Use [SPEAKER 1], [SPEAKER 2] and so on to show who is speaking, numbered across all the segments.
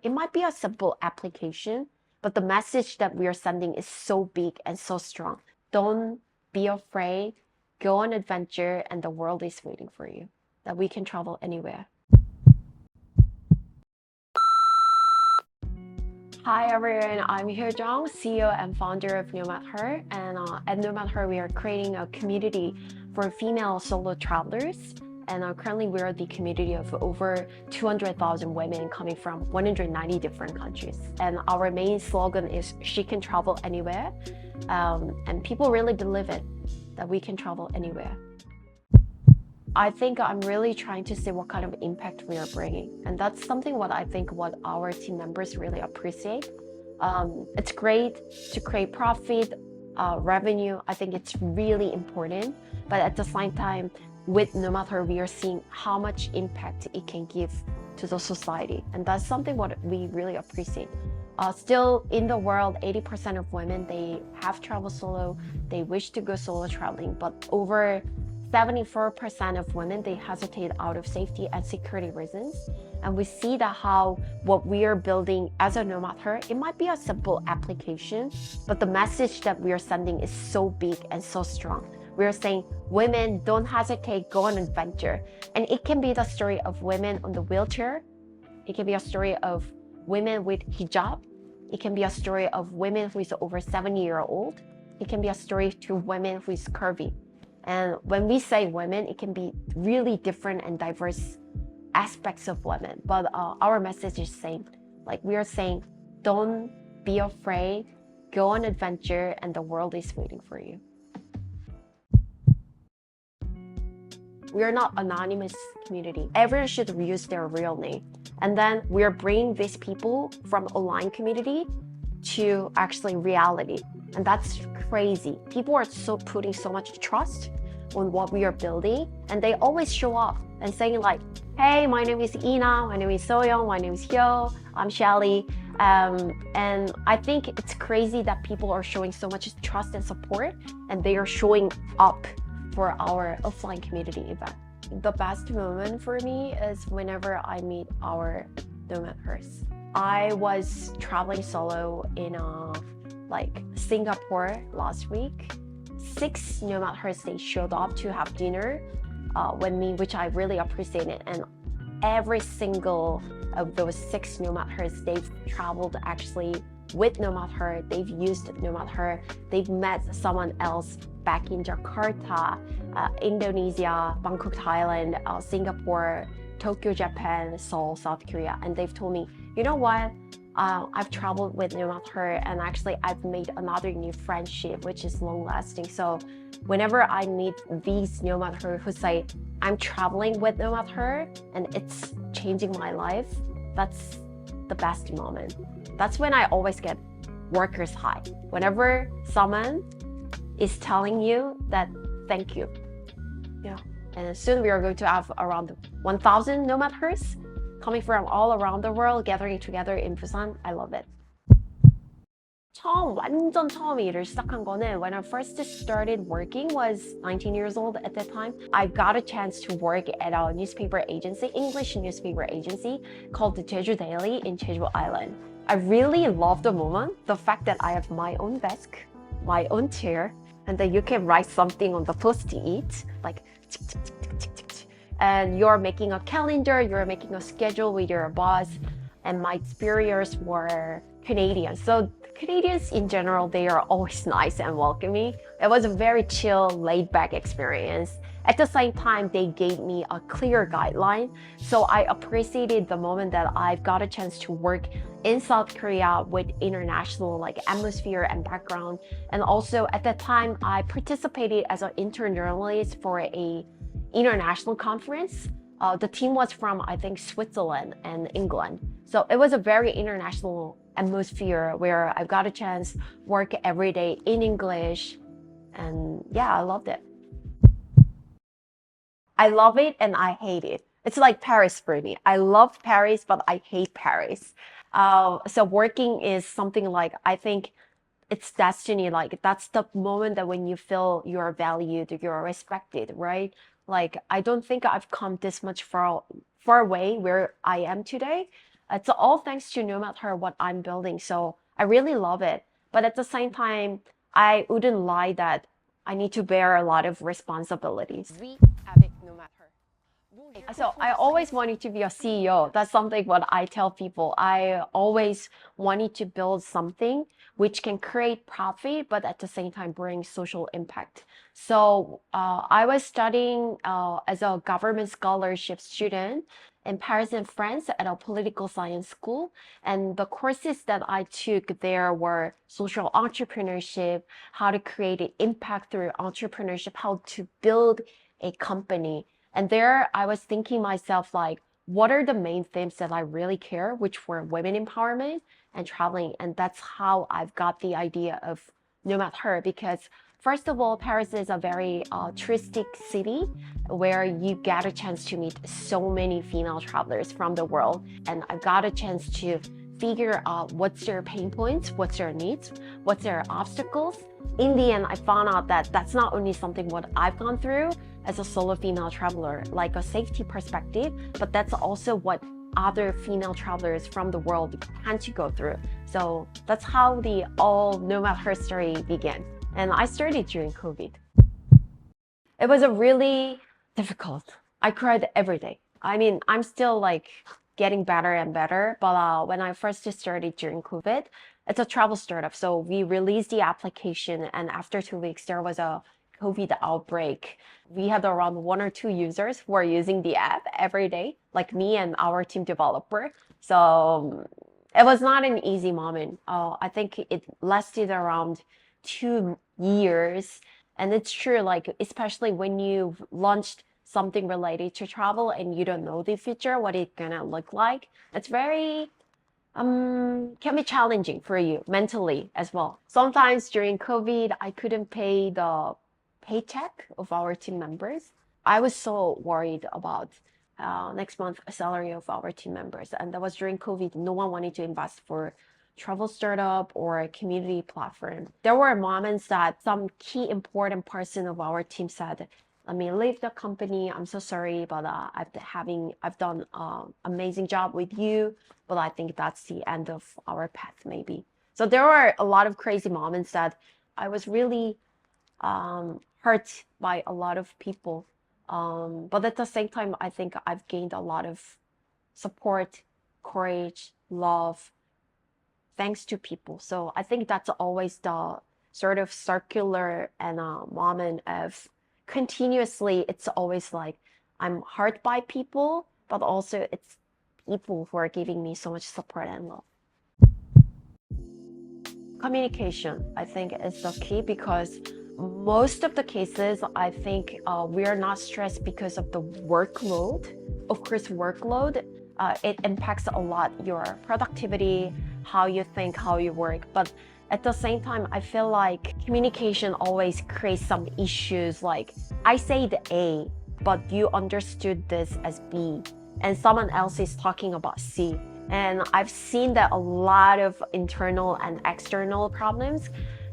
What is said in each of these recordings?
[SPEAKER 1] It might be a simple application, but the message that we are sending is so big and so strong. Don't be afraid. Go on adventure, and the world is waiting for you. That we can travel anywhere. Hi everyone, I'm Hyojeong, CEO and founder of NomadHer. And at NomadHer, we are creating a community for female solo travelers. And currently, we are the community of over 200,000 women coming from 190 different countries. And our main slogan is "She can travel anywhere," and people really believe it, that we can travel anywhere. I think I'm really trying to see what kind of impact we are bringing. And that's something what I think what our team members really appreciate. It's great to create profit, revenue. I think it's really important. But at the same time, with NomadHer, we are seeing how much impact it can give to the society. And that's something what we really appreciate. Still in the world, 80% of women, they have traveled solo. They wish to go solo traveling, but over 74% of women, they hesitate out of safety and security reasons. And we see that how what we are building as a NomadHer, it might be a simple application, but the message that we are sending is so big and so strong. We are saying, women, don't hesitate, go on an adventure. And it can be the story of women on the wheelchair. It can be a story of women with hijab. It can be a story of women who is over 70-year-old. It can be a story to women who is curvy. And when we say women, it can be really different and diverse aspects of women. But our message is same. Like we are saying, don't be afraid, go on adventure, and the world is waiting for you. We are not anonymous community. Everyone should use their real name. And then we are bringing these people from online community to actually reality. And that's crazy. People are putting so much trust on what we are building, and they always show up and saying like, hey, my name is Ina, my name is Soyoung, my name is Hyo, I'm Shelly. And I think it's crazy that people are showing so much trust and support, and they are showing up for our offline community event. The best moment for me is whenever I meet our NomadHers. I was traveling solo in like Singapore last week. 6 NomadHers, they showed up to have dinner with me, which I really appreciated. And every single of those 6 NomadHers, they've traveled actually with NomadHer. They've used NomadHer. They've met someone else back in Jakarta, Indonesia, Bangkok, Thailand, Singapore, Tokyo, Japan, Seoul, South Korea. And they've told me, you know what? I've traveled with NomadHer, and actually I've made another new friendship, which is long lasting. So whenever I meet these NomadHer who say, I'm traveling with NomadHer and it's changing my life, that's the best moment. That's when I always get workers high. Whenever someone is telling you that, thank you. Yeah. And soon we are going to have around 1,000 NomadHers coming from all around the world, gathering together in Busan. I love it. 완전 처음 일을 시작한 거는 when I first started working was 19 years old at that time. I got a chance to work at a newspaper agency, English newspaper agency called the Jeju Daily in Jeju Island. I really love the moment, the fact that I have my own desk, my own chair, and then you can write something on the post-it, like and you're making a calendar, you're making a schedule with your boss. And my superiors were Canadian. So Canadians in general, they are always nice and welcoming. It was a very chill, laid-back experience. At the same time, they gave me a clear guideline. So I appreciated the moment that I've got a chance to work in South Korea with international like atmosphere and background. And also at that time, I participated as an intern journalist for a international conference. The team was from, I think, Switzerland and England. So it was a very international atmosphere where I got a chance to work every day in English. And yeah, I loved it. I love it and I hate it. It's like Paris for me. I love Paris, but I hate Paris. So working is something like, I think it's destiny. Like that's the moment that when you feel you're valued, you're respected, right? Like, I don't think I've come this much far away where I am today. It's all thanks to NomadHer, what I'm building. So I really love it. But at the same time, I wouldn't lie that I need to bear a lot of responsibilities.
[SPEAKER 2] avec NomadHer.
[SPEAKER 1] So I always wanted to be a CEO. That's something what I tell people. I always wanted to build something which can create profit, but at the same time bring social impact. So I was studying as a government scholarship student in Paris and France at a political science school. And the courses that I took there were social entrepreneurship, how to create an impact through entrepreneurship, how to build a company. And there I was thinking myself like, what are the main themes that I really care, which were women empowerment and traveling. And that's how I've got the idea of NomadHer, because first of all, Paris is a very touristic city where you get a chance to meet so many female travelers from the world. And I got a chance to figure out what's their pain points, what's their needs, what's their obstacles. In the end, I found out that that's not only something what I've gone through as a solo female traveler, like a safety perspective, but that's also what other female travelers from the world tend to go through. So that's how the all NomadHer story began. And I started during COVID. It was a really difficult. I cried every day. I mean, I'm still like getting better and better, but when I first started during COVID, it's a travel startup. So we released the application, and after 2 weeks, there was a COVID outbreak. We had around 1 or 2 users who are using the app every day, like me and our team developer. So it was not an easy moment. I think it lasted around 2 years. And it's true, like, especially when you've launched something related to travel and you don't know the future, what it's gonna look like. It's very, can be challenging for you mentally as well. Sometimes during COVID, I couldn't pay the paycheck of our team members. I was so worried about next month salary of our team members. And that was during COVID. No one wanted to invest for travel startup or a community platform. There were moments that some key important person of our team said, let me leave the company. I'm so sorry, but I've done amazing job with you, but I think that's the end of our path maybe. So there were a lot of crazy moments that I was really hurt by a lot of people. But at the same time, I think I've gained a lot of support, courage, love, thanks to people. So I think that's always the sort of circular and moment of continuously, it's always like I'm hurt by people, but also it's people who are giving me so much support and love. Communication, I think, is the key, because most of the cases, I think we are not stressed because of the workload. Of course, workload, it impacts a lot your productivity, how you think, how you work. But at the same time, I feel like communication always creates some issues. Like I say the A, but you understood this as B, and someone else is talking about C. And I've seen that a lot of internal and external problems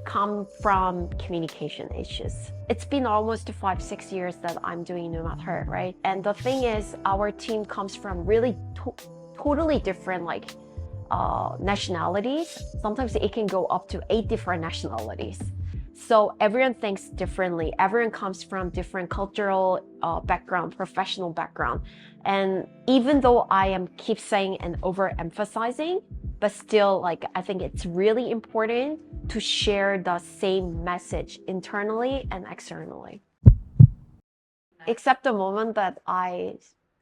[SPEAKER 1] come from communication issues. It's been almost 5-6 years that I'm doing NomadHer, right? And the thing is, our team comes from really totally different nationalities. Sometimes it can go up to 8 different nationalities. So everyone thinks differently. Everyone comes from different cultural background, professional background. And even though I keep saying and overemphasizing, but still, like, I think it's really important to share the same message internally and externally. Except the moment that I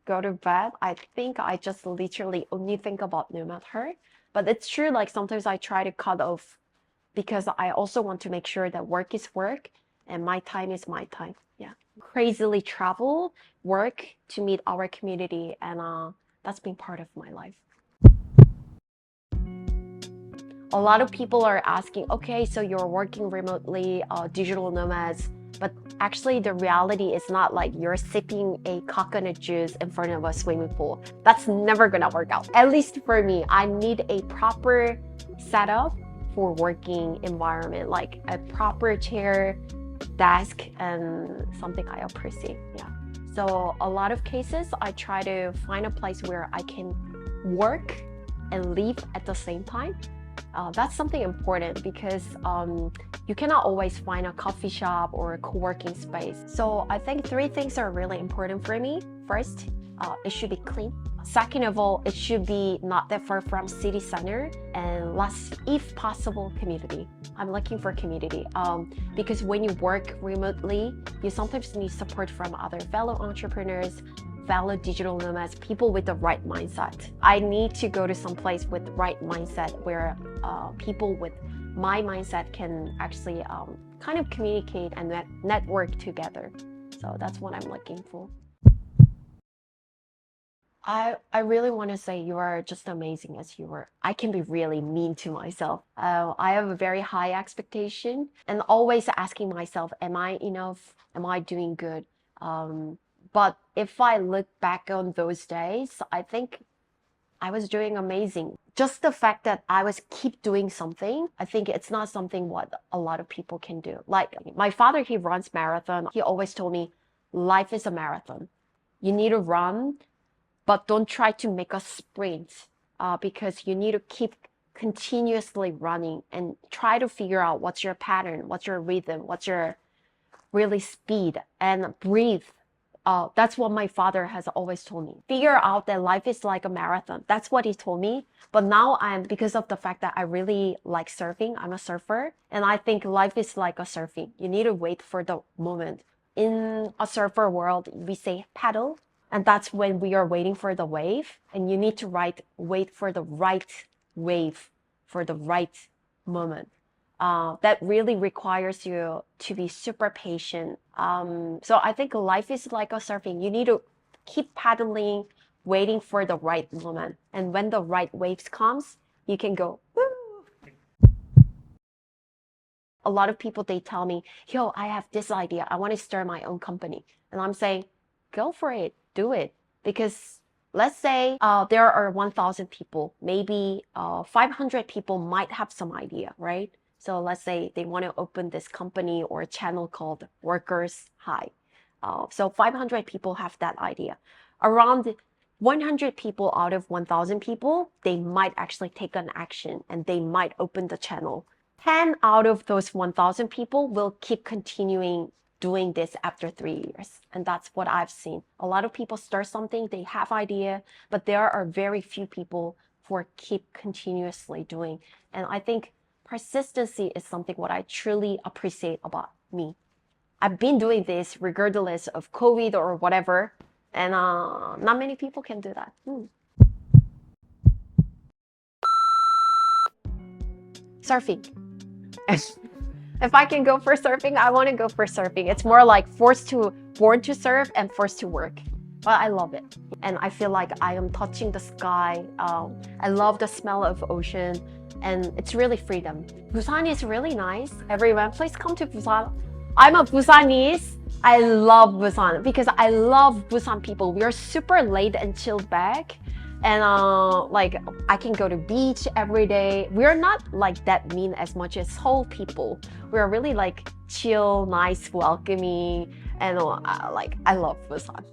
[SPEAKER 1] go to bed, I think I just literally only think about NomadHer. But it's true, like sometimes I try to cut off, because I also want to make sure that work is work and my time is my time. Yeah. Crazily travel, work to meet our community, and that's been part of my life. A lot of people are asking, okay, so you're working remotely, digital nomads, but actually the reality is not like you're sipping a coconut juice in front of a swimming pool. That's never gonna work out. At least for me, I need a proper setup for working environment, like a proper chair, desk, and something I appreciate. Yeah. So a lot of cases, I try to find a place where I can work and leave at the same time. That's something important because you cannot always find a coffee shop or a co-working space. So I think 3 things are really important for me. First, it should be clean. Second of all, it should be not that far from city center. And last, if possible, community. I'm looking for community because when you work remotely, you sometimes need support from other fellow entrepreneurs, fellow digital nomads, people with the right mindset. I need to go to some place with the right mindset where people with my mindset can actually kind of communicate and network together. So that's what I'm looking for. I really want to say you are just amazing as you are. I can be really mean to myself. I have a very high expectation and always asking myself, am I enough? Am I doing good? But if I look back on those days, I think I was doing amazing. Just the fact that I was keep doing something, I think it's not something what a lot of people can do. Like my father, he runs marathon. He always told me, life is a marathon. You need to run, but don't try to make a sprint because you need to keep continuously running and try to figure out what's your pattern, what's your rhythm, what's your really speed, and breathe. That's what my father has always told me. Figure out that life is like a marathon. That's what he told me. But now because of the fact that I really like surfing, I'm a surfer, and I think life is like a surfing. You need to wait for the moment. In a surfer world, we say paddle, and that's when we are waiting for the wave, and you need to wait for the right wave for the right moment. That really requires you to be super patient. So I think life is like a surfing. You need to keep paddling, waiting for the right moment. And when the right waves comes, you can go, woo! A lot of people, they tell me, yo, I have this idea. I want to start my own company. And I'm saying, go for it, do it. Because let's say there are 1,000 people, maybe 500 people might have some idea, right? So let's say they want to open this company or channel called Workers High. So 500 people have that idea. Around 100 people out of 1,000 people, they might actually take an action and they might open the channel. 10 out of those 1,000 people will keep continuing doing this after 3 years. And that's what I've seen. A lot of people start something, they have idea, but there are very few people who keep continuously doing. And I think persistency is something what I truly appreciate about me. I've been doing this regardless of COVID or whatever, and not many people can do that. Surfing. If I can go for surfing, I want to go for surfing. It's more like born to surf and forced to work. But I love it. And I feel like I am touching the sky. I love the smell of ocean. And it's really freedom. Busan is really nice. Everyone, please come to Busan. I'm a Busanese. I love Busan because I love Busan people. We are super laid and chilled back. And like I can go to beach every day. We're not like that mean as much as Seoul people. We're really like chill, nice, welcoming, and like I love Busan.